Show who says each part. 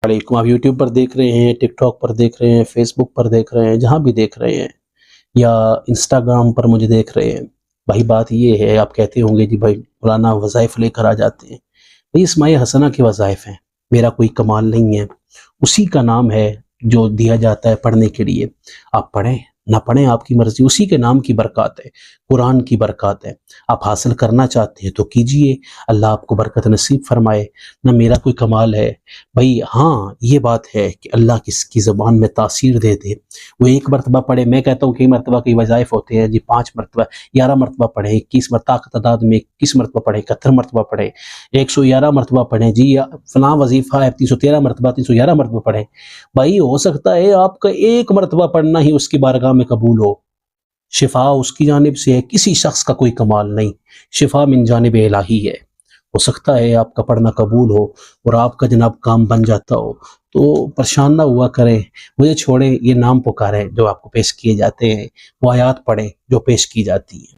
Speaker 1: علیکم. آپ یوٹیوب پر دیکھ رہے ہیں، ٹک ٹاک پر دیکھ رہے ہیں، فیس بک پر دیکھ رہے ہیں، جہاں بھی دیکھ رہے ہیں، یا انسٹاگرام پر مجھے دیکھ رہے ہیں. بھائی بات یہ ہے، آپ کہتے ہوں گے جی بھائی مولانا وظائف لے کر آ جاتے ہیں. بھائی اسماء حسنہ کے وظائف ہیں، میرا کوئی کمال نہیں ہے. اسی کا نام ہے جو دیا جاتا ہے پڑھنے کے لیے. آپ پڑھیں نہ پڑھیں آپ کی مرضی، اسی کے نام کی برکات ہے، قرآن کی برکات ہے. آپ حاصل کرنا چاہتے ہیں تو کیجئے، اللہ آپ کو برکت نصیب فرمائے. نہ میرا کوئی کمال ہے بھائی. ہاں یہ بات ہے کہ اللہ کس کی زبان میں تاثیر دے دے. وہ ایک مرتبہ پڑھے، میں کہتا ہوں کئی مرتبہ کئی وظائف ہوتے ہیں جی 5 مرتبہ 11 مرتبہ پڑھیں، 21 مرتبہ تعداد میں 21 مرتبہ پڑھیں، 71 مرتبہ پڑھیں، 111 مرتبہ پڑھیں جی، یا فلاں وظیفہ ہے 313 مرتبہ 311 مرتبہ پڑھیں. بھائی ہو سکتا ہے آپ کا ایک مرتبہ پڑھنا ہی اس کی بارگاہ میں قبول ہو. شفا اس کی جانب سے ہے، کسی شخص کا کوئی کمال نہیں. شفا من جانب الہی ہے. ہو سکتا ہے آپ کا پڑھنا قبول ہو اور آپ کا جناب کام بن جاتا ہو، تو پریشان نہ ہوا کریں. مجھے چھوڑیں، یہ نام پکاریں جو آپ کو پیش کیے جاتے ہیں، وہ آیات پڑھیں جو پیش کی جاتی ہیں.